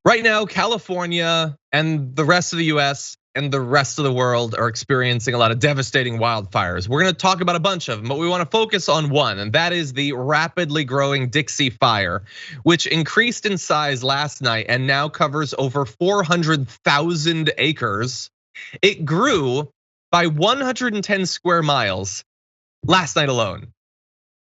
Right now, California and the rest of the US and the rest of the world are experiencing a lot of devastating wildfires. We're gonna talk about a bunch of them, but we wanna focus on one, and that is the rapidly growing Dixie Fire, which increased in size last night and now covers over 400,000 acres. It grew by 110 square miles last night alone.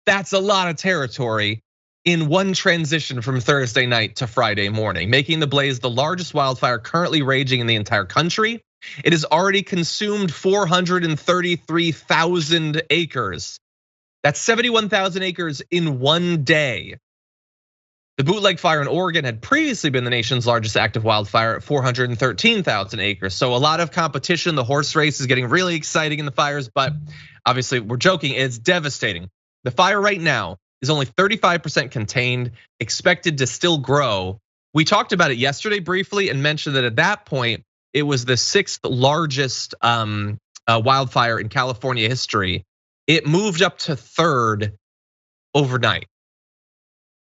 That's a lot of territory in one transition from Thursday night to Friday morning, making the blaze the largest wildfire currently raging in the entire country. It has already consumed 433,000 acres. That's 71,000 acres in one day. The Bootleg fire in Oregon had previously been the nation's largest active wildfire at 413,000 acres. So a lot of competition. The horse race is getting really exciting in the fires, but obviously we're joking, it's devastating. The fire right now is only 35% contained, expected to still grow. We talked about it yesterday briefly and mentioned that at that point, it was the 6th largest wildfire in California history. It moved up to 3rd overnight.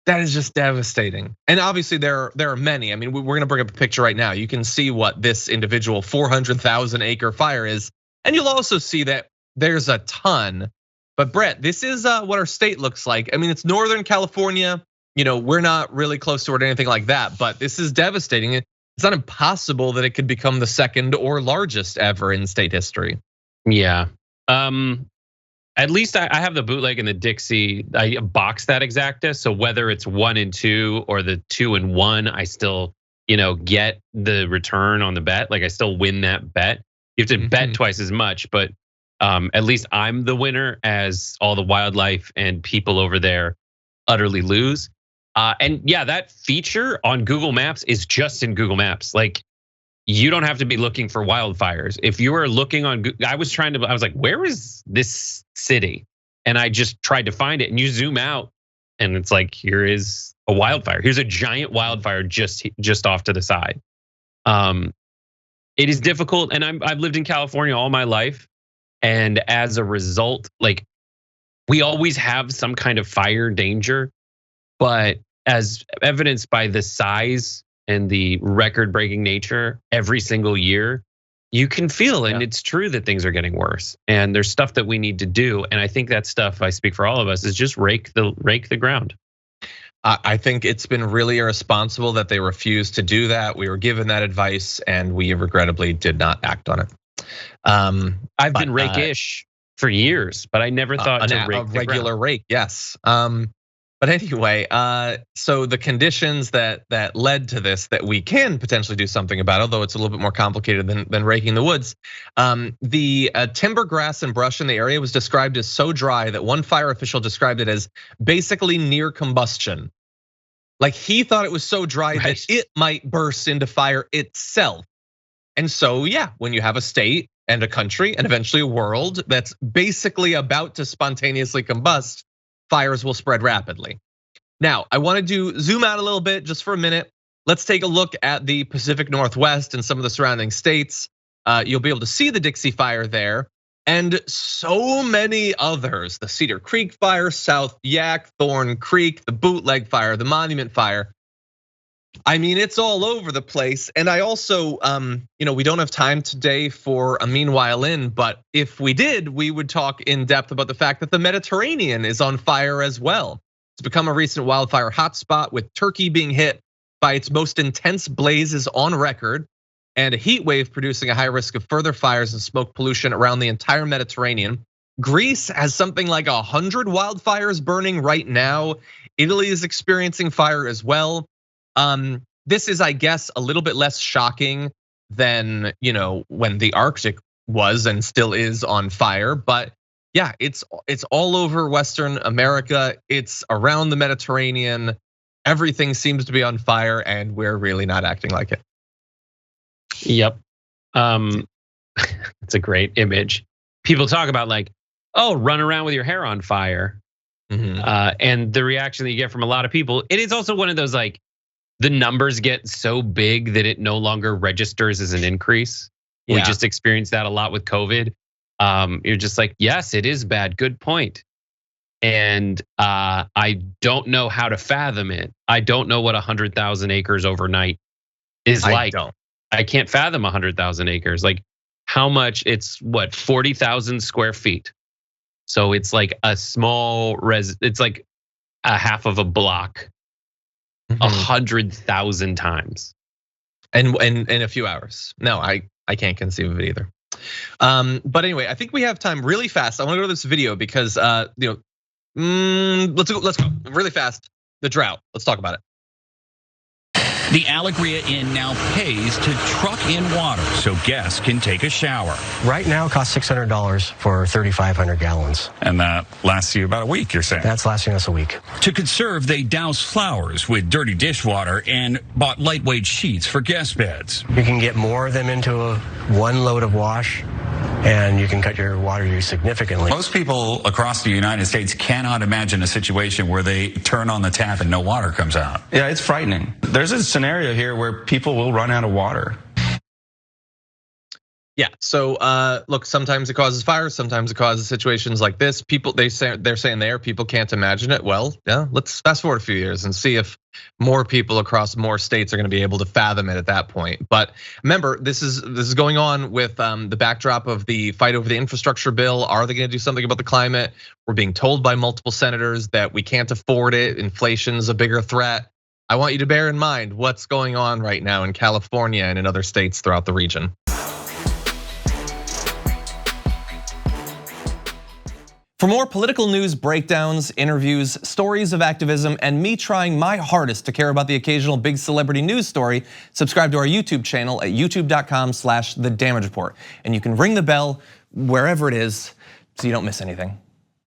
That is just devastating. And obviously there are many. I mean, we're gonna bring up a picture right now. You can see what this individual 400,000 acre fire is. And you'll also see that there's a ton. But Brett, this is what our state looks like. I mean, it's Northern California. We're not really close to it or anything like that, but this is devastating. It's not impossible that it could become the 2nd or largest ever in state history. Yeah, at least I have the Bootleg and the Dixie. I box that exacta, so whether it's 1 and 2 or the 2 and 1, I still get the return on the bet. Like I still win that bet. You have to bet twice as much, but at least I'm the winner as all the wildlife and people over there utterly lose. And yeah, that feature on Google Maps is just in Google Maps. Like you don't have to be looking for wildfires. If you were looking on, I was like, where is this city? And I just tried to find it, and you zoom out and it's like, here is a wildfire. Here's a giant wildfire just off to the side. It is difficult, and I've lived in California all my life. And as a result, like we always have some kind of fire danger, but as evidenced by the size and the record-breaking nature every single year, you can feel, and it's true that things are getting worse. And there's stuff that we need to do. And I think that stuff, I speak for all of us, is just rake the ground. I think it's been really irresponsible that they refused to do that. We were given that advice, and we regrettably did not act on it. I've been rakish for years, but I never thought to rake a regular rake. Yes. But anyway, so the conditions that led to this that we can potentially do something about, although it's a little bit more complicated than raking the woods. The timber, grass, and brush in the area was described as so dry that one fire official described it as basically near combustion. Like he thought it was so dry that it might burst into fire itself. And so, yeah, when you have a state and a country and eventually a world that's basically about to spontaneously combust, fires will spread rapidly. Now, I wanted to zoom out a little bit just for a minute. Let's take a look at the Pacific Northwest and some of the surrounding states. You'll be able to see the Dixie Fire there and so many others. The Cedar Creek Fire, South Yak, Thorn Creek, the Bootleg Fire, the Monument Fire. I mean, it's all over the place. And I also, we don't have time today for a meanwhile in, but if we did, we would talk in depth about the fact that the Mediterranean is on fire as well. It's become a recent wildfire hotspot, with Turkey being hit by its most intense blazes on record, and a heat wave producing a high risk of further fires and smoke pollution around the entire Mediterranean. Greece has something like 100 wildfires burning right now. Italy is experiencing fire as well. This is, I guess, a little bit less shocking than when the Arctic was and still is on fire. But yeah, it's all over Western America. It's around the Mediterranean. Everything seems to be on fire, and we're really not acting like it. Yep, it's a great image. People talk about like, oh, run around with your hair on fire, and the reaction that you get from a lot of people. It is also one of those like, the numbers get so big that it no longer registers as an increase. Yeah. We just experienced that a lot with COVID. You're just like, yes, it is bad. Good point. And I don't know how to fathom it. I don't know what 100,000 acres overnight is like. Don't. I can't fathom 100,000 acres. Like how much? It's what, 40,000 square feet. So it's like a small it's like a half of a block, 100,000 times, and in a few hours. No, I can't conceive of it either. But anyway, I think we have time really fast. I want to go to this video because let's go really fast. The drought. Let's talk about it. The Alegria Inn now pays to truck in water so guests can take a shower. Right now it costs $600 for 3,500 gallons. And that lasts you about a week, you're saying? That's lasting us a week. To conserve, they douse flowers with dirty dishwater and bought lightweight sheets for guest beds. You can get more of them into one load of wash, and you can cut your water use significantly. Most people across the United States cannot imagine a situation where they turn on the tap and no water comes out. Yeah, it's frightening. There's a scenario here where people will run out of water. Yeah, so look, sometimes it causes fires, sometimes it causes situations like this. People, they're saying people can't imagine it. Well, yeah, let's fast forward a few years and see if more people across more states are going to be able to fathom it at that point. But remember, this is going on with the backdrop of the fight over the infrastructure bill. Are they going to do something about the climate? We're being told by multiple senators that we can't afford it. Inflation's a bigger threat. I want you to bear in mind what's going on right now in California and in other states throughout the region. For more political news breakdowns, interviews, stories of activism, and me trying my hardest to care about the occasional big celebrity news story, subscribe to our YouTube channel at youtube.com/The Damage Report. And you can ring the bell wherever it is so you don't miss anything.